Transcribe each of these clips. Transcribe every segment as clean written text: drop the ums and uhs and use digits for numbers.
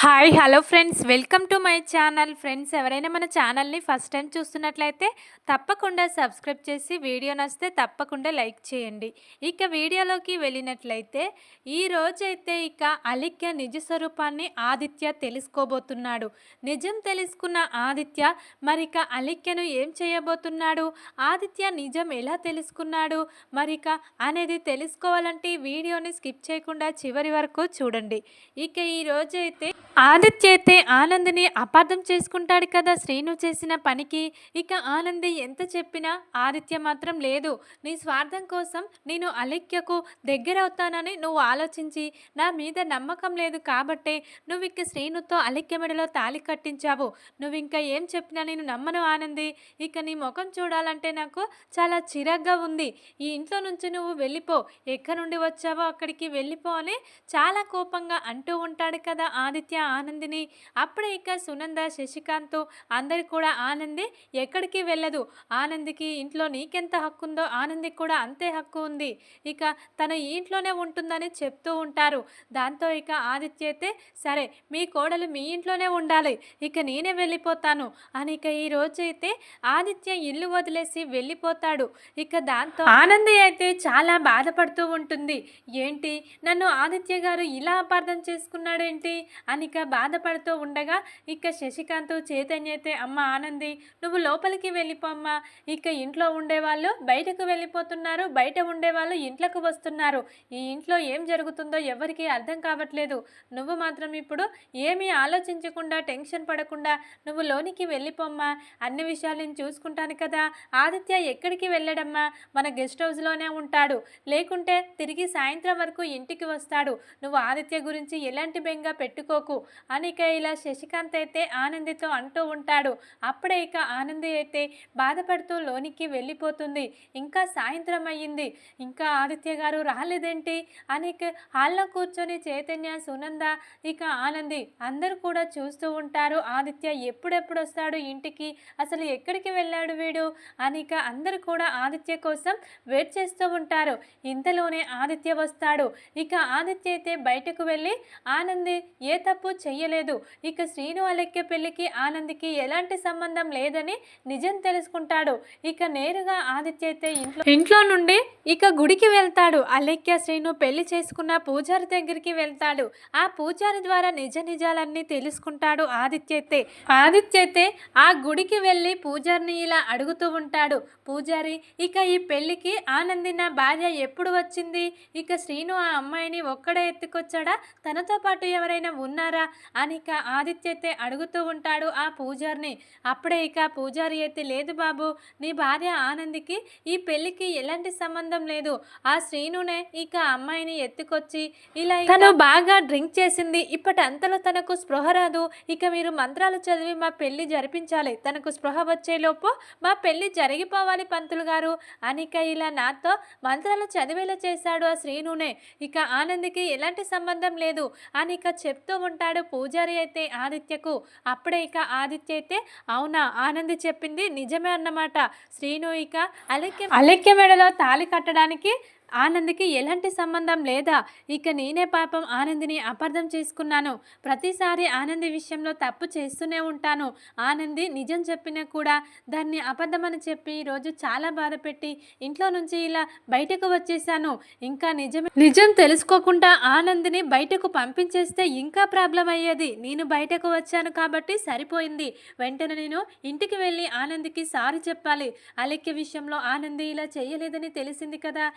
Hi hello friends, welcome to my channel. Friends, ఎవరైనా మన ఛానల్ని ఫస్ట్ టైం చూస్తున్నట్లయితే తప్పకుండా సబ్స్క్రైబ్ చేసి వీడియో నచ్చితే తప్పకుండా లైక్ చేయండి. ఇక వీడియోలోకి వెళ్ళినట్లయితే ఈ రోజైతే ఇక అలిఖ్య నిజ స్వరూపాన్ని ఆదిత్య తెలుసుకోబోతున్నాడు. నిజం తెలుసుకున్న ఆదిత్య మరిక అలిఖ్యను ఏం చేయబోతున్నాడు, ఆదిత్య నిజం ఎలా తెలుసుకున్నాడు మరిక అనేది తెలుసుకోవాలంటే ఈ వీడియోని స్కిప్ చేయకుండా చివరి వరకు చూడండి. ఇక ఈ రోజైతే ఆదిత్య అయితే ఆనందిని అపార్థం చేసుకుంటాడు కదా శ్రీను చేసిన పనికి. ఇక ఆనంది ఎంత చెప్పినా ఆదిత్య మాత్రం లేదు, నీ స్వార్థం కోసం నేను అలిఖ్యకు దగ్గరవుతానని నువ్వు ఆలోచించి నా మీద నమ్మకం లేదు కాబట్టే నువ్వు ఇక శ్రీనుతో అలిఖ్య మెడలో తాళి కట్టించావు. నువ్వు ఇంకా ఏం చెప్పినా నేను నమ్మను ఆనంది. ఇక నీ ముఖం చూడాలంటే నాకు చాలా చిరాగ్గా ఉంది. ఈ ఇంట్లో నుంచి నువ్వు వెళ్ళిపో, ఎక్కడి నుండి వచ్చావో అక్కడికి వెళ్ళిపో అని చాలా కోపంగా అంటూ ఉంటాడు కదా ఆదిత్య ఆనందిని. అప్పుడే ఇక సునంద శశికాంత్ అందరు కూడా ఆనంది ఎక్కడికి వెళ్ళదు, ఆనందికి ఇంట్లో నీకెంత హక్కు ఉందో ఆనందికి కూడా అంతే హక్కు ఉంది, ఇక తను ఈ ఇంట్లోనే ఉంటుందని చెప్తూ ఉంటారు. దాంతో ఇక ఆదిత్య అయితే సరే మీ కోడలు మీ ఇంట్లోనే ఉండాలి, ఇక నేనే వెళ్ళిపోతాను అని ఇక ఈ రోజు అయితే ఆదిత్య ఇల్లు వదిలేసి వెళ్ళిపోతాడు. ఇక దాంతో ఆనంది అయితే చాలా బాధపడుతూ ఉంటుంది. ఏంటి నన్ను ఆదిత్య గారు ఇలా అపార్థం చేసుకున్నాడేంటి అనిక బాధపడుతూ ఉండగా ఇక శశికాంత్ చైతన్య అయితే అమ్మ ఆనంది నువ్వు లోపలికి వెళ్ళిపోమ్మా, ఇక ఇంట్లో ఉండేవాళ్ళు బయటకు వెళ్ళిపోతున్నారు, బయట ఉండేవాళ్ళు ఇంట్లోకి వస్తున్నారు, ఈ ఇంట్లో ఏం జరుగుతుందో ఎవరికి అర్థం కావట్లేదు, నువ్వు మాత్రం ఇప్పుడు ఏమీ ఆలోచించకుండా టెన్షన్ పడకుండా నువ్వు లోనికి వెళ్ళిపోమ్మా, అన్ని విషయాలు నేను చూసుకుంటాను కదా, ఆదిత్య ఎక్కడికి వెళ్ళడమ్మా, మన గెస్ట్ హౌస్లోనే ఉంటాడు, లేకుంటే తిరిగి సాయంత్రం వరకు ఇంటికి వస్తాడు, నువ్వు ఆదిత్య గురించి ఎలాంటి బెంగ పెట్టుకోకు అనిక ఇలా శశికాంత్ అయితే ఆనందితో అంటూ ఉంటాడు. అప్పుడే ఇక ఆనంది అయితే బాధపడుతూ లోనికి వెళ్ళిపోతుంది. ఇంకా సాయంత్రం అయ్యింది, ఇంకా ఆదిత్య గారు రాలేదేంటి అనిక హాల్లో కూర్చొని చైతన్య సునంద ఇక ఆనంది అందరూ కూడా చూస్తూ ఉంటారు. ఆదిత్య ఎప్పుడెప్పుడు వస్తాడు ఇంటికి, అసలు ఎక్కడికి వెళ్ళాడు వీడు అనిక అందరూ కూడా ఆదిత్య కోసం వెయిట్ చేస్తూ ఉంటారు. ఇంతలోనే ఆదిత్య వస్తాడు. ఇక ఆదిత్య అయితే బయటకు వెళ్ళి ఆనంది ఏ తప్పు చెయ్యలేదు, ఇక శ్రీను అలిఖ్య పెళ్లికి ఆనందికి ఎలాంటి సంబంధం లేదని నిజం తెలుసుకుంటాడు. ఇక నేరుగా ఆదిత్య అయితే ఇంట్లో నుండి ఇక గుడికి వెళ్తాడు. అలిఖ్య శ్రీను పెళ్లి చేసుకున్న పూజారి దగ్గరికి వెళ్తాడు. ఆ పూజారి ద్వారా నిజ నిజాలన్నీ తెలుసుకుంటాడు ఆదిత్య అయితే ఆ గుడికి వెళ్ళి పూజారిని ఇలా అడుగుతూ ఉంటాడు. పూజారి ఇక ఈ పెళ్లికి ఆనంది నా భార్య ఎప్పుడు వచ్చింది, ఇక శ్రీను ఆ అమ్మాయిని ఒక్కడే ఎత్తుకొచ్చాడా, తనతో పాటు ఎవరైనా ఉన్నారా అని ఇక ఆదిత్య అయితే అడుగుతూ ఉంటాడు ఆ పూజారిని. అప్పుడే ఇక పూజారి అయితే లేదు బాబు, నీ భార్య ఆనందికి ఈ పెళ్లికి ఎలాంటి సంబంధం లేదు, ఆ శ్రీనునే ఇక అమ్మాయిని ఎత్తుకొచ్చి ఇలా తను బాగా డ్రింక్ చేసింది, ఇప్పటి అంతలో తనకు స్పృహ రాదు, ఇక మీరు మంత్రాలు చదివి మా పెళ్లి జరిపించాలి, తనకు స్పృహ వచ్చేలోపు మా పెళ్లి జరిగిపోవాలి పంతులు గారు అనిక ఇలా నాతో మంత్రాలు చదివేలా చేశాడు ఆ శ్రీనునే, ఇక ఆనందికి ఎలాంటి సంబంధం లేదు అనిక చెప్తూ ఉంటాడు పూజారి అయితే ఆదిత్యకు. అప్పుడే ఇక ఆదిత్య అయితే అవునా ఆనంది చెప్పింది నిజమే అన్నమాట, శ్రీను ఇక అలిఖ్య మెడలో తాళి కట్టడానికి ఆనందికి ఎలాంటి సంబంధం లేదా, ఇక నేనే పాపం ఆనందిని అపార్థం చేసుకున్నాను, ప్రతిసారి ఆనంది విషయంలో తప్పు చేస్తూనే ఉంటాను, ఆనంది నిజం చెప్పినా కూడా దాన్ని అబద్ధమని చెప్పి ఈరోజు చాలా బాధపెట్టి ఇంట్లో నుంచి ఇలా బయటకు వచ్చేసాను, ఇంకా నిజం తెలుసుకోకుండా ఆనందిని బయటకు పంపించేస్తే ఇంకా ప్రాబ్లం అయ్యేది, నేను బయటకు వచ్చాను కాబట్టి సరిపోయింది, వెంటనే నేను ఇంటికి వెళ్ళి ఆనందికి సారీ చెప్పాలి, అలిఖ్య విషయంలో ఆనంది ఇలా చేయలేదని తెలిసింది కదా,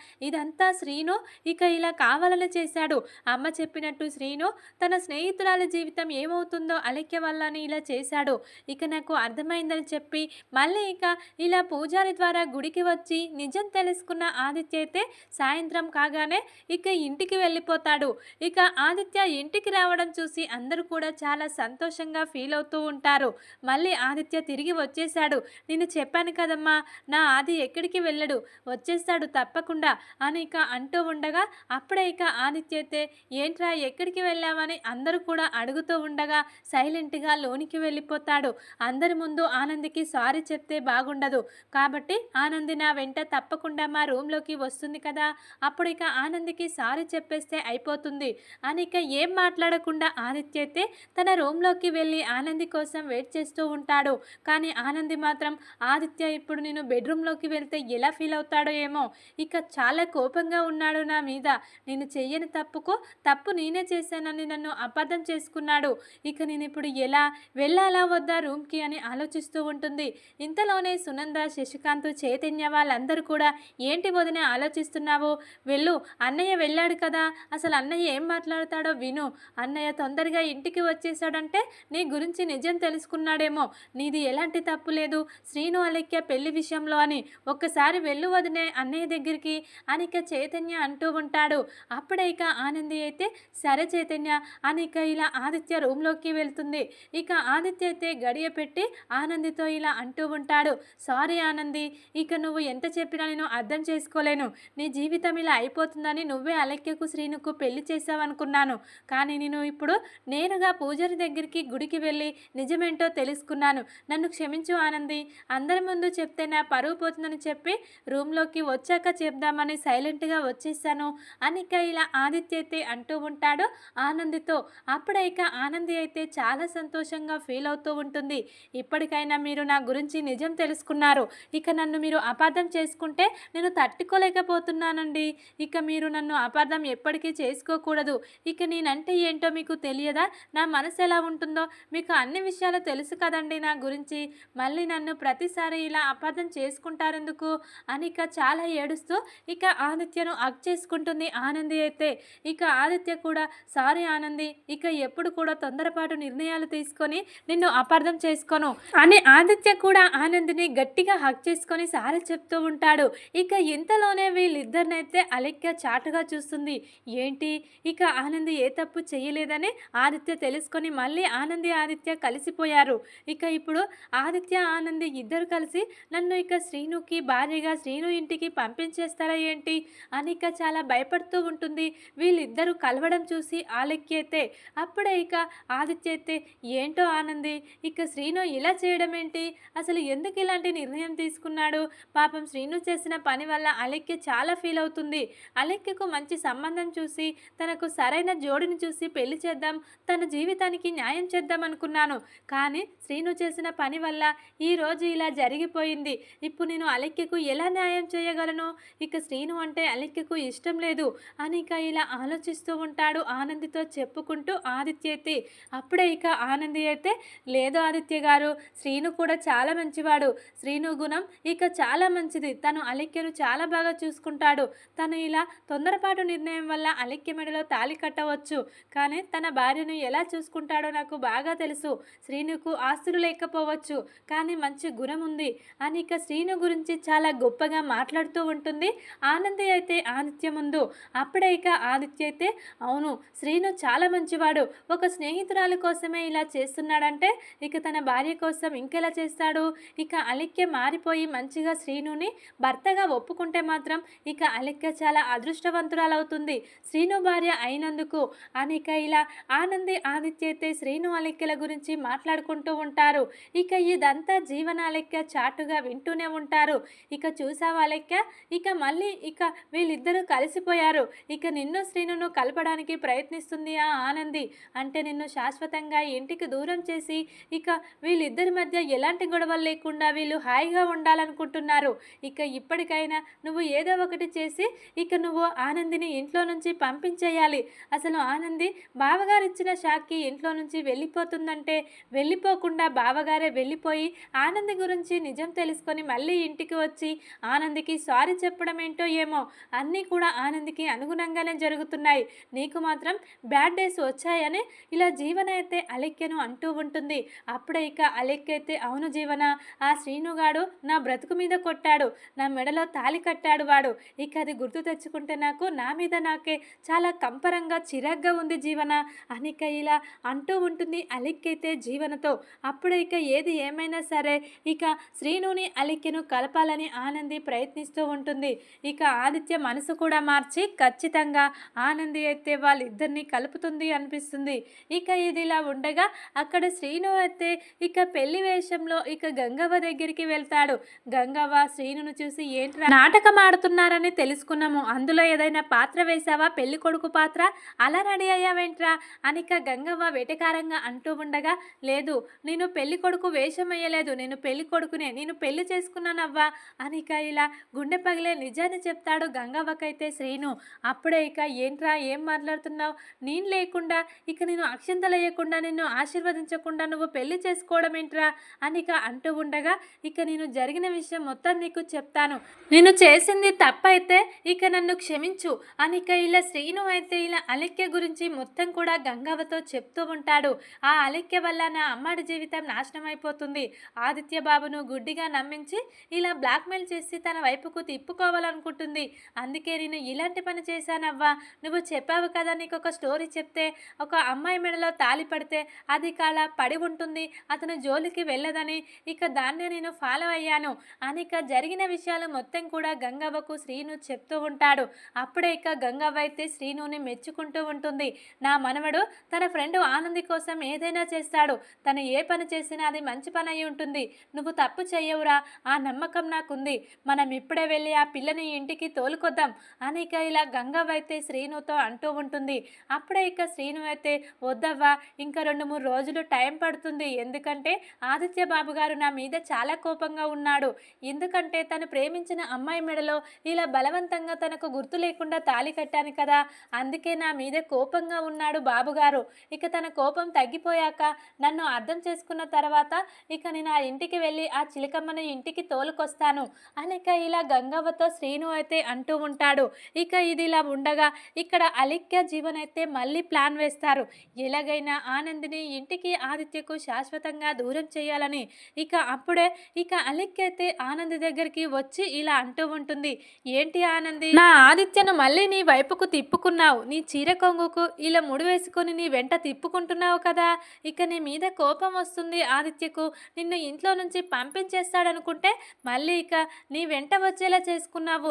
ఇదంతా శ్రీను ఇక ఇలా కావాలని చేశాడు, అమ్మ చెప్పినట్టు శ్రీను తన స్నేహితురాలి జీవితం ఏమవుతుందో అలిఖ్య వల్ల అని ఇలా చేశాడు, ఇక నాకు అర్థమైందని చెప్పి మళ్ళీ ఇక ఇలా పూజారి ద్వారా గుడికి వచ్చి నిజం తెలుసుకున్న ఆదిత్య అయితే సాయంత్రం కాగానే ఇక ఇంటికి వెళ్ళిపోతాడు. ఇక ఆదిత్య ఇంటికి రావడం చూసి అందరూ కూడా చాలా సంతోషంగా ఫీల్ అవుతూ ఉంటారు. మళ్ళీ ఆదిత్య తిరిగి వచ్చేసాడు, నేను చెప్పాను కదమ్మా నా ఆది ఎక్కడికి వెళ్ళడు, వచ్చేస్తాడు తప్పకుండా అని ఇక అంటూ ఉండగా అప్పుడే ఇక ఆదిత్య అయితే ఏంట్రా ఎక్కడికి వెళ్ళావని అందరూ కూడా అడుగుతూ ఉండగా సైలెంట్గా లోనికి వెళ్ళిపోతాడు. అందరి ముందు ఆనందికి సారీ చెప్తే బాగుండదు కాబట్టి ఆనంది నా వెంట తప్పకుండా మా రూమ్లోకి వస్తుంది కదా, అప్పుడు ఇక ఆనందికి సారీ చెప్పేస్తే అయిపోతుంది అని ఇక ఏం మాట్లాడకుండా ఆదిత్య అయితే తన రూమ్లోకి వెళ్ళి ఆనంది కోసం వెయిట్ చేస్తూ ఉంటాడు. కానీ ఆనంది మాత్రం ఆదిత్య ఇప్పుడు నేను బెడ్రూమ్లోకి వెళ్తే ఎలా ఫీల్ అవుతాడో ఏమో, ఇక చాలా కోపంగా ఉన్నాడు నా మీద. నేను చెయ్యని తప్పు నేనే చేశానని నన్ను అపార్థం చేసుకున్నాడు. ఇక నేను ఇప్పుడు ఎలా వెళ్ళాలా వద్దా రూమ్కి అని ఆలోచిస్తూ ఉంటుంది. ఇంతలోనే సునంద, శశికాంత్, చైతన్య వాళ్ళందరూ కూడా ఏంటి వదిన ఆలోచిస్తున్నావు, వెళ్ళు, అన్నయ్య వెళ్ళాడు కదా, అసలు అన్నయ్య ఏం మాట్లాడతాడో విను, అన్నయ్య తొందరగా ఇంటికి వచ్చేసాడంటే నీ గురించి నిజం తెలుసుకున్నాడేమో, నీది ఎలాంటి తప్పు లేదు శ్రీను అలెక్య పెళ్లి విషయంలో అని, ఒక్కసారి వెళ్ళు వదినే అన్నయ్య దగ్గరికి అనిక చైతన్య అంటూ ఉంటాడు. అప్పుడే ఇక ఆనంది అయితే సరే చైతన్య అనిక ఇలా ఆదిత్య రూమ్లోకి వెళ్తుంది. ఇక ఆదిత్య అయితే గడియ పెట్టి ఆనందితో ఇలా అంటూ ఉంటాడు, సారీ ఆనంది, ఇక నువ్వు ఎంత చెప్పినా నేను అర్థం చేసుకోలేను, నీ జీవితం ఇలా అయిపోతుందని నువ్వే అలెక్యకు శ్రీనుకు పెళ్లి చేసావనుకున్నాను, కానీ నేను ఇప్పుడు నేరుగా పూజారి దగ్గరికి గుడికి వెళ్ళి నిజమేంటో తెలుసుకున్నాను, నన్ను క్షమించు ఆనంది, అందరి ముందు చెప్తే నా పరువు పోతుందని చెప్పి రూమ్లోకి వచ్చాక చెప్దామని సైలెంట్గా వచ్చేసాను అనిక ఇలా ఆదిత్య అయితే అంటూ ఉంటాడు ఆనందితో. అప్పుడే ఇక ఆనంది అయితే చాలా సంతోషంగా ఫీల్ అవుతూ ఉంటుంది. ఇప్పటికైనా మీరు నా గురించి నిజం తెలుసుకున్నారు, ఇక నన్ను మీరు అపార్థం చేసుకుంటే నేను తట్టుకోలేకపోతున్నానండి, ఇక మీరు నన్ను అపార్థం ఎప్పటికీ చేసుకోకూడదు, ఇక నేనంటే ఏంటో మీకు తెలియదా, నా మనసు ఎలా ఉంటుందో మీకు అన్ని విషయాలు తెలుసు కదండి నా గురించి, మళ్ళీ నన్ను ప్రతిసారి ఇలా అపార్థం చేసుకుంటారెందుకు అనిక చాలా ఏడుస్తూ ఇక ఆదిత్యను హగ్ చేసుకుంటుంది ఆనంది అయితే. ఇక ఆదిత్య కూడా సారీ ఆనంది, ఇక ఎప్పుడు కూడా తొందరపాటు నిర్ణయాలు తీసుకొని నిన్ను అపార్థం చేసుకోను అని ఆదిత్య కూడా ఆనందిని గట్టిగా హగ్ చేసుకొని సారీ చెప్తూ ఉంటాడు. ఇక ఇంతలోనే వీళ్ళిద్దరినైతే అలెక్య చాటుగా చూస్తుంది. ఏంటి, ఇక ఆనంది ఏ తప్పు చేయలేదని ఆదిత్య తెలుసుకొని మళ్ళీ ఆనంది ఆదిత్య కలిసిపోయారు. ఇక ఇప్పుడు ఆదిత్య ఆనంది ఇద్దరు కలిసి నన్ను ఇక శ్రీనుకి భార్యగా శ్రీను ఇంటికి పంపించేస్తారా ఏంటి అని ఇక చాలా భయపడుతూ ఉంటుంది. వీళ్ళిద్దరూ కలవడం చూసి అలెక్య అయితే అప్పుడే ఇక ఆదిత్య అయితే ఏంటో ఆనంది, ఇక శ్రీను ఇలా చేయడం ఏంటి, అసలు ఎందుకు ఇలాంటి నిర్ణయం తీసుకున్నాడు, పాపం శ్రీను చేసిన పని వల్ల అలెక్య చాలా ఫీల్ అవుతుంది, అలెక్యకు మంచి సంబంధం చూసి తనకు సరైన జోడిని చూసి పెళ్లి చేద్దాం, తన జీవితానికి న్యాయం చేద్దాం అనుకున్నాను, కానీ శ్రీను చేసిన పని వల్ల ఈరోజు ఇలా జరిగిపోయింది, ఇప్పుడు నేను అలెక్యకు ఎలా న్యాయం చేయగలను, ఇక శ్రీను అంటే అలెక్యకు ఇష్టం లేదు అని ఇక ఇలా ఆలోచిస్తూ ఉంటాడు ఆనందితో చెప్పుకుంటూ ఆదిత్య అయితే. అప్పుడే ఇక ఆనంది అయితే లేదు ఆదిత్య గారు, శ్రీను కూడా చాలా మంచివాడు, శ్రీను గుణం ఇక చాలా మంచిది, తను అలెక్యను చాలా బాగా చూసుకుంటాడు, తను ఇలా తొందరపాటు నిర్ణయం వల్ల అలెక్య మెడలో తాళి కట్టవచ్చు, కానీ తన భార్యను ఎలా చూసుకుంటాడో నాకు బాగా తెలుసు, శ్రీనుకు ఆస్తులు లేకపోవచ్చు కానీ మంచి గుణం ఉంది అని ఇక శ్రీను గురించి చాలా గొప్పగా మాట్లాడుతూ ఉంటుంది ఆనంది అయితే ఆదిత్య ముందు. అప్పుడే ఇక ఆదిత్య అయితే అవును శ్రీను చాలా మంచివాడు, ఒక స్నేహితురాలి కోసమే ఇలా చేస్తున్నాడంటే ఇక తన భార్య కోసం ఇంకెలా చేస్తాడు, ఇక అలెక్య మారిపోయి మంచిగా శ్రీనుని భర్తగా ఒప్పుకుంటే మాత్రం ఇక అలెక్య చాలా అదృష్టవంతురాలవుతుంది శ్రీను భార్య అయినందుకు అని ఇక ఇలా ఆనంది ఆదిత్య అయితే శ్రీను అలెక్యల గురించి మాట్లాడుకుంటూ ఉంటారు. ఇక ఇదంతా జీవన అలెక్య చాటుగా వింటూనే ఉంటారు. ఇక చూసావా అలెక్య, ఇక మళ్ళీ ఇక వీళ్ళిద్దరూ కలిసిపోయారు, ఇక నిన్ను శ్రీనును కలపడానికి ప్రయత్నిస్తుంది ఆ ఆనంది, అంటే నిన్ను శాశ్వతంగా ఇంటికి దూరం చేసి ఇక వీళ్ళిద్దరి మధ్య ఎలాంటి గొడవలు లేకుండా వీళ్ళు హాయిగా ఉండాలనుకుంటున్నారు, ఇక ఇప్పటికైనా నువ్వు ఏదో ఒకటి చేసి ఇక నువ్వు ఆనందిని ఇంట్లో నుంచి పంపించేయాలి, అసలు ఆనంది బావగారు ఇచ్చిన షాక్కి ఇంట్లో నుంచి వెళ్ళిపోతుందంటే వెళ్ళిపోకుండా బావగారే వెళ్ళిపోయి ఆనంది గురించి నిజం తెలుసుకొని మళ్ళీ ఇంటికి వచ్చి ఆనందికి సారీ చెప్పడం ఏంటో ఏమో, అన్నీ కూడా ఆనందికి అనుగుణంగానే జరుగుతున్నాయి, నీకు మాత్రం బ్యాడ్ డేస్ వచ్చాయని ఇలా జీవన అయితే అలెక్యను అంటూ ఉంటుంది. అప్పుడే ఇక అలెక్య అయితే అవును జీవన, ఆ శ్రీనుగాడు నా బ్రతుకు మీద కొట్టాడు, నా మెడలో తాళి కట్టాడు వాడు, ఇక అది గుర్తు తెచ్చుకుంటే నాకు నా మీద నాకే చాలా కంపరంగా చిరాగ్గా ఉంది జీవన అనిక ఇలా అంటూ ఉంటుంది అలెక్య అయితే జీవనతో. అప్పుడే ఇక ఏది ఏమైనా సరే ఇక శ్రీనుని అలెక్యను కలపాలని ఆనంది ప్రయత్నిస్తూ ఉంటుంది. ఇక ఆదిత్య మనసు కూడా మార్చి ఖచ్చితంగా ఆనంది అయితే వాళ్ళిద్దరిని కలుపుతుంది అనిపిస్తుంది. ఇక ఇదిలా ఉండగా అక్కడ శ్రీను అయితే ఇక పెళ్లి వేషంలో ఇక గంగవ్వ దగ్గరికి వెళ్తాడు. గంగవ్వ శ్రీనును చూసి ఏంట్రా నాటకం ఆడుతున్నారని తెలుసుకున్నాము, అందులో ఏదైనా పాత్ర వేశావా, పెళ్లి కొడుకు పాత్ర, అలా రెడీ అయ్యావేంట్రా అనిక గంగవ్వ వెటకారంగా అంటూ ఉండగా, లేదు నేను పెళ్లి కొడుకు వేషం వేయలేదు, నేను పెళ్లి కొడుకునే, నేను పెళ్లి చేసుకున్నానవ్వా అనిక ఇలా గుండె పగిలే నిజాన్ని చెప్తాడు గంగవ్వకైతే శ్రీను. అప్పుడే ఇక ఏంట్రా ఏం మాట్లాడుతున్నావు, నేను లేకుండా ఇక నేను అక్షంతలు వేయకుండా నిన్ను ఆశీర్వదించకుండా నువ్వు పెళ్లి చేసుకోవడం ఏంట్రా అనిక అంటూ ఉండగా, ఇక నేను జరిగిన విషయం మొత్తం నీకు చెప్తాను, నేను చేసింది తప్పైతే ఇక నన్ను క్షమించు అనిక ఇలా శ్రీను అయితే ఇలా అలిక్య గురించి మొత్తం కూడా గంగవ్వతో చెప్తూ ఉంటాడు. ఆ అలిక్య వల్ల నా అమ్మాడి జీవితం నాశనం అయిపోతుంది, ఆదిత్య బాబును గుడ్డిగా నమ్మించి ఇలా బ్లాక్మెయిల్ చేసి తన వైపుకు తిప్పుకోవాలనుకుంటుంది, అందుకే నేను ఇలాంటి పని చేశానవ్వా, నువ్వు చెప్పావు కదా నీకు ఒక స్టోరీ చెప్తే ఒక అమ్మాయి మెడలో తాళి పడితే అది కాల పడి ఉంటుంది, అతను జోలికి వెళ్ళదని, ఇక దాన్నే నేను ఫాలో అయ్యాను అనిక జరిగిన విషయాలు మొత్తం కూడా గంగవ్వకు శ్రీను చెప్తూ ఉంటాడు. అప్పుడే ఇక గంగవ్వ అయితే శ్రీనుని మెచ్చుకుంటూ ఉంటుంది. నా మనవడు తన ఫ్రెండ్ ఆనంది కోసం ఏదైనా చేస్తాడు, తను ఏ పని చేసినా అది మంచి పని అయి ఉంటుంది, నువ్వు తప్పు చెయ్యవురా, ఆ నమ్మకం నాకుంది, మనం ఇప్పుడే వెళ్ళి ఆ పిల్లని ఇంటికి తోలుకొద్దాం అనిక ఇలా గంగవ్వ అయితే శ్రీనుతో అంటూ ఉంటుంది. అప్పుడే ఇక శ్రీను అయితే వద్దవ్వా, ఇంకా 2-3 రోజులు టైం పడుతుంది, ఎందుకంటే ఆదిత్య బాబు గారు నా మీద చాలా కోపంగా ఉన్నాడు, ఎందుకంటే తను ప్రేమించిన అమ్మాయి మెడలో ఇలా బలవంతంగా తనకు గుర్తు లేకుండా తాళి కట్టాను కదా, అందుకే నా మీద కోపంగా ఉన్నాడు బాబుగారు, ఇక తన కోపం తగ్గిపోయాక నన్ను అర్థం చేసుకున్న తర్వాత ఇక నేను ఆ ఇంటికి వెళ్ళి ఆ చిలకమ్మను ఇంటికి తోలుకొస్తాను అనిక ఇలా గంగవ్వతో శ్రీను అయితే అంటూ ఉంటాడు. ఇక ఇది ఇలా ఉండగా ఇక్కడ అలిక్య జీవన్ అయితే మళ్ళీ ప్లాన్ వేస్తారు, ఎలాగైనా ఆనందిని ఇంటికి ఆదిత్యకు శాశ్వతంగా దూరం చేయాలని. ఇక అప్పుడే ఇక అలిక్య అయితే ఆనంది దగ్గరికి వచ్చి ఇలా అంటూ ఉంటుంది, ఏంటి ఆనంది, నా ఆదిత్యను మళ్ళీ నీ వైపుకు తిప్పుకున్నావు, నీ చీర కొంగుకు ఇలా ముడి వేసుకొని నీ వెంట తిప్పుకుంటున్నావు కదా, ఇక నీ మీద కోపం వస్తుంది ఆదిత్యకు, నిన్ను ఇంట్లో నుంచి పంపించేస్తాడనుకుంటే మళ్ళీ ఇక నీ వెంట వచ్చేలా చేసుకున్నావు,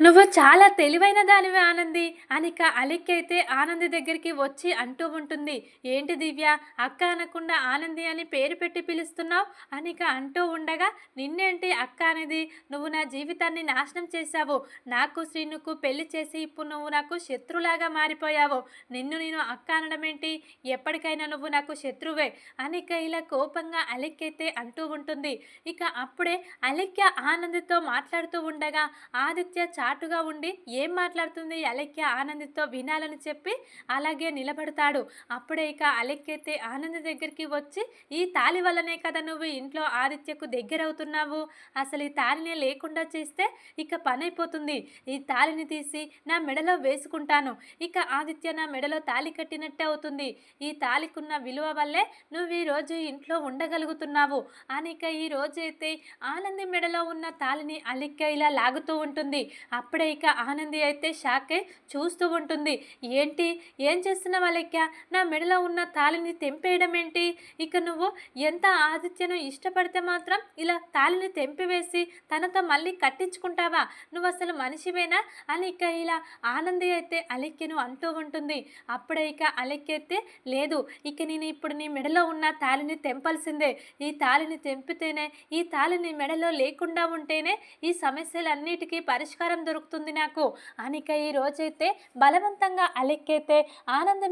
నువ్వు చాలా తెలివైన దానివి ఆనంది అనిక అలిక్య అయితే ఆనంది దగ్గరికి వచ్చి అంటూ ఉంటుంది. ఏంటి దివ్య, అక్క అనకుండా ఆనంది అని పేరు పెట్టి పిలుస్తున్నావు అనిక అంటూ ఉండగా, నిన్నేంటి అక్క అనేది, నువ్వు నా జీవితాన్ని నాశనం చేశావు, నాకు శ్రీనుకు పెళ్లి చేసి ఇప్పుడు నువ్వు నాకు శత్రులాగా మారిపోయావు, నిన్ను నేను అక్క అనడం ఏంటి, ఎప్పటికైనా నువ్వు నాకు శత్రువే అనిక ఇలా కోపంగా అలిక్య అయితే అంటూ ఉంటుంది. ఇక అప్పుడే అలిక్య ఆనందితో మాట్లాడుతూ ఉండగా ఆదిత్య చాటుగా ఉండి ఏం మాట్లాడుతుంది అలిక్య ఆనందితో వినాలని చెప్పి అలాగే నిలబడతాడు. అప్పుడే ఇక అలిక్య అయితే ఆనంది దగ్గరికి వచ్చి, ఈ తాళి వల్లనే కదా నువ్వు ఇంట్లో ఆదిత్యకు దగ్గరవుతున్నావు, అసలు ఈ తాళిని లేకుండా చేస్తే ఇక పని అయిపోతుంది, ఈ తాళిని తీసి నా మెడలో వేసుకుంటాను, ఇక ఆదిత్య నా మెడలో తాళి కట్టినట్టే అవుతుంది, ఈ తాళికున్న విలువ వల్లే నువ్వు ఈరోజు ఇంట్లో ఉండగలుగుతున్నావు అనిక ఈ రోజైతే ఆనంది మెడలో ఉన్న తాళిని అలిక్య ఇలా లాగుతూ ఉంటుంది. అప్పుడే ఇక ఆనంది అయితే షాక్ అయి చూస్తూ ఉంటుంది, ఏంటి ఏం చేస్తున్నావు అలిక్య, నా మెడలో ఉన్న తాళిని తెంపేయడం ఏంటి, ఇక నువ్వు ఎంత ఆదిత్యను ఇష్టపడితే మాత్రం ఇలా తాళిని తెంపివేసి తనతో మళ్ళీ కట్టించుకుంటావా, నువ్వు అసలు మనిషివేనా అని ఇక ఇలా ఆనంది అయితే అలిక్యను అంటూ ఉంటుంది. అప్పుడే ఇక అలిక్య అయితే లేదు, ఇక నేను ఇప్పుడు నీ మెడలో ఉన్న తాళిని తెంపాల్సిందే, ఈ తాళిని తెంపితేనే, ఈ తాళిని మెడలో లేకుండా ఉంటేనే ఈ సమస్యలన్నిటికీ పరిష్కారం దొరుకుతుంది నాకు అనిక ఈ రోజైతే బలవంతంగా అలిక్యైతే ఆనంది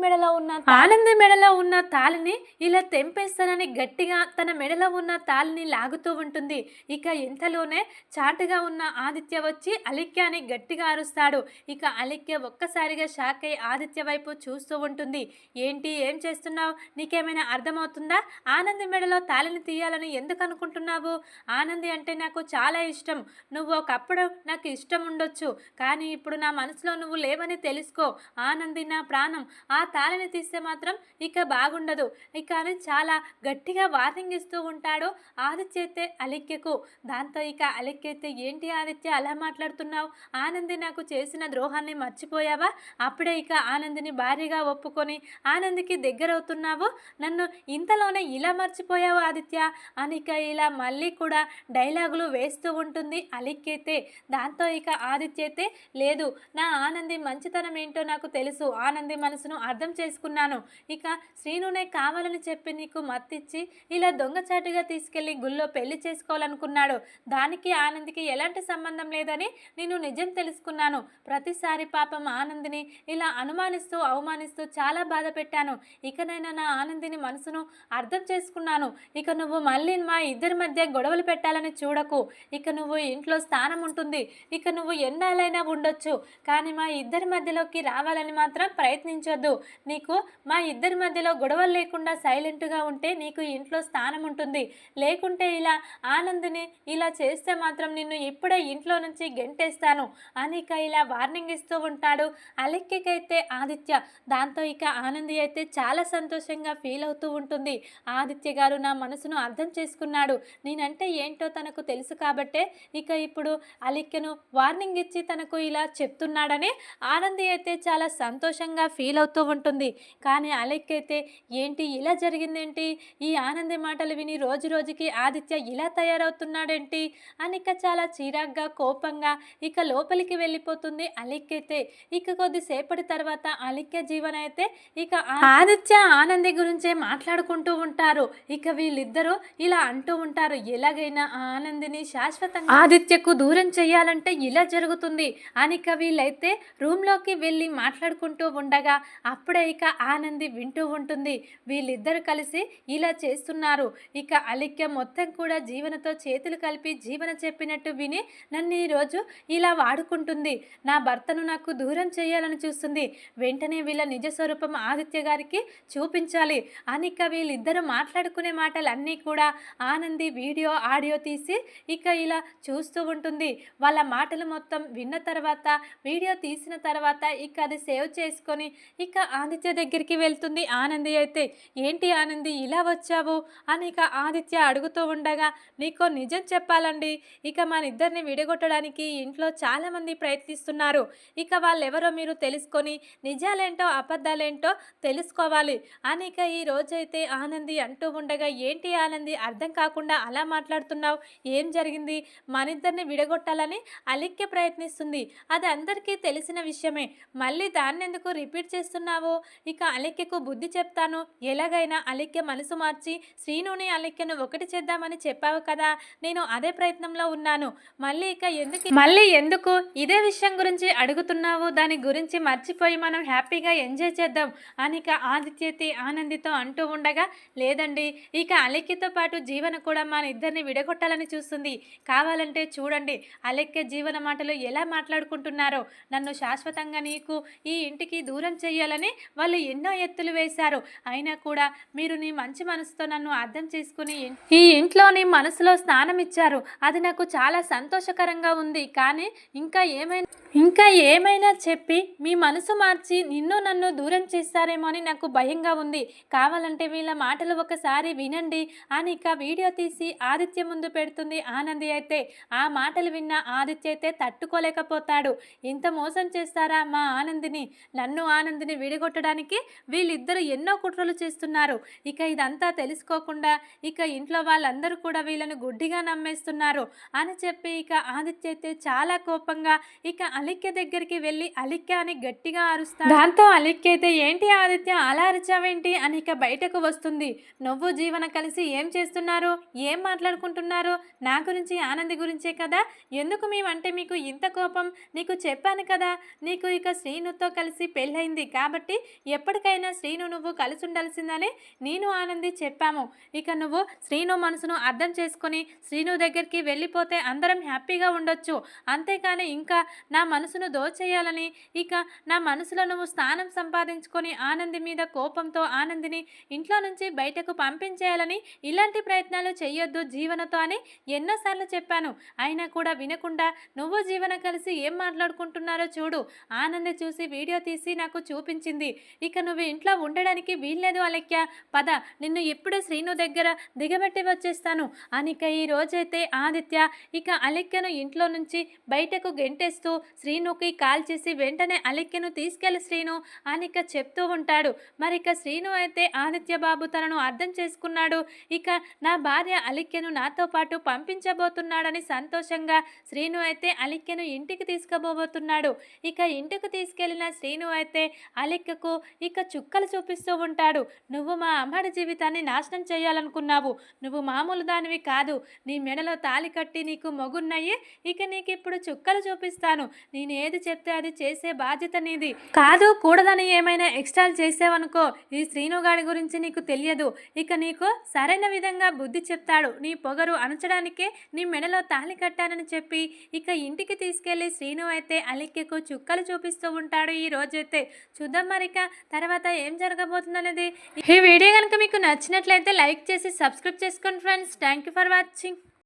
మెడలో ఉన్న తాళిని ఇలా తెంపేస్తానని గట్టిగా తన మెడలో ఉన్న తాళిని లాగుతూ ఉంటుంది. ఇక ఇంతలోనే చాటుగా ఉన్న ఆదిత్య వచ్చి అలిక్య అని గట్టిగా అరుస్తాడు. ఇక అలిక్య ఒక్కసారిగా షాక్ అయి ఆదిత్య వైపు చూస్తూ ఉంటుంది. ఏంటి ఏం చేస్తున్నావు, నీకేమైనా అర్థమవుతుందా, ఆనంది మెడలో తాళిని తీయాలని ఎందుకు అనుకుంటున్నావు, ఆనంది అంటే నాకు చాలా ఇష్టం, నువ్వు ఒకప్పుడు నాకు ఇష్టం ఉండొచ్చు, కానీ ఇప్పుడు నా మనసులో నువ్వు లేవని తెలుసుకో, ఆనంది నా ప్రాణం, ఆ తాళిని తీస్తే మాత్రం ఇక బాగుండదు ఇక అని చాలా గట్టిగా వార్నింగ్ ఇస్తూ ఉంటాడు ఆదిత్య అయితే అలిక్యకు. దాంతో ఇక అలిక్య అయితే ఏంటి ఆదిత్య అలా మాట్లాడుతున్నావు, ఆనంది నాకు చేసిన ద్రోహాన్ని మర్చిపోయావా, అప్పుడే ఇక ఆనందిని భార్యగా ఒప్పుకొని ఆనందికి దగ్గరవుతున్నావు, నన్ను ఇంతలోనే ఇలా మర్చిపోయావు ఆదిత్య అనిక ఇలా మళ్ళీ కూడా డైలాగులు వేస్తూ ఉంటుంది అలిక్య అయితే. దాంతో ఇక ఇక ఆదిత్య అయితే లేదు, నా ఆనంది మంచితనం ఏంటో నాకు తెలుసు, ఆనంది మనసును అర్థం చేసుకున్నాను, ఇక శ్రీనునే కావాలని చెప్పి నీకు మత్తిచ్చి ఇలా దొంగచాటుగా తీసుకెళ్లి గుళ్ళో పెళ్లి చేసుకోవాలనుకున్నాడు. దానికి ఆనందికి ఎలాంటి సంబంధం లేదని నేను నిజం తెలుసుకున్నాను. ప్రతిసారి పాపం ఆనందిని ఇలా అనుమానిస్తూ అవమానిస్తూ చాలా బాధ పెట్టాను. ఇకనైనా నా ఆనందిని మనసును అర్థం చేసుకున్నాను. ఇక నువ్వు మళ్ళీ మా ఇద్దరి మధ్య గొడవలు పెట్టాలని చూడకు. ఇక నువ్వు ఇంట్లో స్థానం ఉంటుంది, ఇక నువ్వు ఎన్నాళ్ళైనా ఉండొచ్చు, కానీ మా ఇద్దరి మధ్యలోకి రావాలని మాత్రం ప్రయత్నించొద్దు. నీకు మా ఇద్దరి మధ్యలో గొడవలు లేకుండా సైలెంట్గా ఉంటే నీకు ఇంట్లో స్థానం ఉంటుంది. లేకుంటే ఇలా ఆనందిని ఇలా చేస్తే మాత్రం నిన్ను ఇప్పుడే ఇంట్లో నుంచి గెంటేస్తాను అని ఇక ఇలా వార్నింగ్ ఇస్తూ ఉంటాడు అలెక్కికైతే ఆదిత్య. దాంతో ఇక ఆనంది అయితే చాలా సంతోషంగా ఫీల్ అవుతూ ఉంటుంది. ఆదిత్య గారు నా మనసును అర్థం చేసుకున్నాడు, నేనంటే ఏంటో తనకు తెలుసు కాబట్టే ఇక ఇప్పుడు అలిక్యను వార్నింగ్ ఇచ్చి తనకు ఇలా చెప్తున్నాడని ఆనంది అయితే చాలా సంతోషంగా ఫీల్ అవుతూ ఉంటుంది. కానీ అలెక్య అయితే ఏంటి ఇలా జరిగిందేంటి, ఈ ఆనంది మాటలు విని రోజు రోజుకి ఆదిత్య ఇలా తయారవుతున్నాడేంటి అని ఇక చాలా చిరాగ్గా కోపంగా ఇక లోపలికి వెళ్ళిపోతుంది అలెక్య అయితే. ఇక కొద్దిసేపటి తర్వాత అలెక్య జీవన అయితే ఇక ఆదిత్య ఆనంది గురించే మాట్లాడుకుంటూ ఉంటారు. ఇక వీళ్ళిద్దరూ ఇలా అంటూ ఉంటారు, ఎలాగైనా ఆనందిని శాశ్వతంగా ఆదిత్యకు దూరం చేయాలంటే ఇలా జరుగుతుంది అని ఇక వీళ్ళైతే రూమ్లోకి వెళ్ళి మాట్లాడుకుంటూ ఉండగా అప్పుడే ఇక ఆనంది వింటూ ఉంటుంది, వీళ్ళిద్దరు కలిసి ఇలా చేస్తున్నారు. ఇక అలెక్య మొత్తం కూడా జీవనతో చేతులు కలిపి జీవన చెప్పినట్టు విని నన్ను ఈరోజు ఇలా వాడుకుంటుంది, నా భర్తను నాకు దూరం చేయాలని చూస్తుంది, వెంటనే వీళ్ళ నిజ స్వరూపం ఆదిత్య గారికి చూపించాలి అని ఇక వీళ్ళిద్దరూ మాట్లాడుకునే మాటలన్నీ కూడా ఆనంది వీడియో ఆడియో తీసి ఇక ఇలా చూస్తూ ఉంటుంది. వాళ్ళ మాటలు మొత్తం విన్న తర్వాత వీడియో తీసిన తర్వాత ఇక అది సేవ్ చేసుకొని ఇక ఆదిత్య దగ్గరికి వెళ్తుంది ఆనంది అయితే. ఏంటి ఆనంది ఇలా వచ్చావు అని ఇక ఆదిత్య అడుగుతూ ఉండగా, నీకో నిజం చెప్పాలండి, ఇక మన ఇద్దరిని విడగొట్టడానికి ఇంట్లో చాలామంది ప్రయత్నిస్తున్నారు, ఇక వాళ్ళెవరో మీరు తెలుసుకొని నిజాలేంటో అబద్ధాలేంటో తెలుసుకోవాలి అని ఇక ఈ రోజైతే ఆనంది అంటూ ఉండగా, ఏంటి ఆనంది అర్థం కాకుండా అలా మాట్లాడుతున్నావు, ఏం జరిగింది, మన ఇద్దరిని విడగొట్టాలని అలెక్య ప్రయత్నిస్తుంది, అది అందరికీ తెలిసిన విషయమే, మళ్ళీ దాన్ని ఎందుకు రిపీట్ చేస్తున్నావు, ఇక అలెక్యకు బుద్ధి చెప్తాను, ఎలాగైనా అలెక్య మనసు మార్చి శ్రీనుని అలెక్యను ఒకటి చేద్దామని చెప్పావు కదా, నేను అదే ప్రయత్నంలో ఉన్నాను, మళ్ళీ ఎందుకు ఇదే విషయం గురించి అడుగుతున్నావు, దాని గురించి మర్చిపోయి మనం హ్యాపీగా ఎంజాయ్ చేద్దాం అని ఇక ఆదిత్యతి ఆనందితో అంటూ ఉండగా, లేదండి ఇక అలెక్యతో పాటు జీవన కూడా మన ఇద్దరిని విడగొట్టాలని చూస్తుంది, కావాలంటే చూడండి అలెక్య జీవన మాటలు ఎలా మాట్లాడుకుంటున్నారో, నన్ను శాశ్వతంగా నీకు ఈ ఇంటికి దూరం చేయాలని వాళ్ళు ఎన్నో ఎత్తులు వేశారు, అయినా కూడా మీరు నీ మంచి మనసుతో నన్ను అర్థం చేసుకుని ఈ ఇంట్లో నీ మనసులో స్థానం ఇచ్చారు, అది నాకు చాలా సంతోషకరంగా ఉంది, కానీ ఇంకా ఏమైనా చెప్పి మీ మనసు మార్చి నిన్ను నన్ను దూరం చేస్తారేమో అని నాకు భయంగా ఉంది, కావాలంటే వీళ్ళ మాటలు ఒకసారి వినండి అని ఇక వీడియో తీసి ఆదిత్య ముందు పెడుతుంది ఆనంది అయితే. ఆ మాటలు విన్న ఆదిత్య అయితే తట్టుకోలేకపోతాడు, ఇంత మోసం చేస్తారా మా ఆనందిని, నన్ను ఆనందిని విడగొట్టడానికి వీళ్ళిద్దరూ ఎన్నో కుట్రలు చేస్తున్నారు, ఇక ఇదంతా తెలుసుకోకుండా ఇక ఇంట్లో వాళ్ళందరూ కూడా వీళ్ళను గుడ్డిగా నమ్మేస్తున్నారు అని చెప్పి ఇక ఆదిత్య అయితే చాలా కోపంగా ఇక అలెక్య దగ్గరికి వెళ్ళి అలెక్య అని గట్టిగా అరుస్తాడు. దాంతో అలెక్య అయితే ఏంటి ఆదిత్య అలా అరిచావేంటి అని ఇక బయటకు వస్తుంది. నువ్వు జీవన కలిసి ఏం చేస్తున్నారు, ఏం మాట్లాడుకుంటున్నారు, నా గురించి ఆనంది గురించే కదా, ఎందుకు మేమంటే మీకు ఇంత కోపం, నీకు చెప్పాను కదా, నీకు ఇక శ్రీనుతో కలిసి పెళ్ళయింది కాబట్టి ఎప్పటికైనా శ్రీను నువ్వు కలిసి ఉండాల్సిందని నేను ఆనంది చెప్పాము, ఇక నువ్వు శ్రీను మనసును అర్థం చేసుకొని శ్రీను దగ్గరికి వెళ్ళిపోతే అందరం హ్యాపీగా ఉండొచ్చు, అంతేకాని ఇంకా నా మనసును దోచేయాలని ఇక నా మనసులో నువ్వు స్థానం సంపాదించుకొని ఆనంది మీద కోపంతో ఆనందిని ఇంట్లో నుంచి బయటకు పంపించేయాలని ఇలాంటి ప్రయత్నాలు చేయొద్దు జీవనతో అని ఎన్నోసార్లు చెప్పాను, అయినా కూడా వినకుండా నువ్వు జీవన కలిసి ఏం మాట్లాడుకుంటున్నారో చూడు, ఆనంది చూసి వీడియో తీసి నాకు చూపించింది, ఇక నువ్వు ఇంట్లో ఉండడానికి వీల్లేదు అలెక్య, పద నిన్ను ఎప్పుడే శ్రీను దగ్గర దిగబెట్టి వచ్చేస్తాను అనిక ఈ రోజైతే ఆదిత్య ఇక అలెక్యను ఇంట్లో నుంచి బయటకు గెంటేస్తూ శ్రీనుకి కాల్ చేసి వెంటనే అలెక్యను తీసుకెళ్ళి శ్రీను అనిక చెప్తూ ఉంటాడు. మరిక శ్రీను అయితే ఆదిత్య బాబు తనను అర్థం చేసుకున్నాడు, ఇక నా భార్య అలెక్యను నాతో పాటు పంపించబోతున్నాడని సంతోషంగా శ్రీను అయితే అయితే అలిక్యను ఇంటికి తీసుకుపోబోతున్నాడు. ఇక ఇంటికి తీసుకెళ్లిన శ్రీను అయితే అలిక్యకు ఇక చుక్కలు చూపిస్తూ ఉంటాడు. నువ్వు మా అమ్మడి జీవితాన్ని నాశనం చేయాలనుకున్నావు. నువ్వు మామూలు దానివి కాదు. నీ మెడలో తాళి కట్టి నీకు మొగున్నయ్యి. ఇక నీకిప్పుడు చుక్కలు చూపిస్తాను. నేను ఏది చెప్తే అది చేసే బాధ్యత నీది. కాదు కూడదని ఏమైనా ఎక్స్ట్రాలు చేసావనుకో ఈ శ్రీనుగాడి గురించి నీకు తెలియదు. ఇక నీకు సరైన విధంగా బుద్ధి చెప్తాడు. నీ పొగరు అణచడానికే నీ మెడలో తాళి కట్టానని చెప్పి ఇక ఇంటికి తీసుకెళ్లి శ్రీను అయితే అలిక్యకు చుక్కలు చూపిస్తూ ఉంటాడు. ఈ రోజైతే చూద్దాం మరిక తర్వాత ఏం జరగబోతుందనేది. ఈ వీడియో కనుక మీకు నచ్చినట్లయితే లైక్ చేసి సబ్స్క్రైబ్ చేసుకోండి friends. Thank you for watching.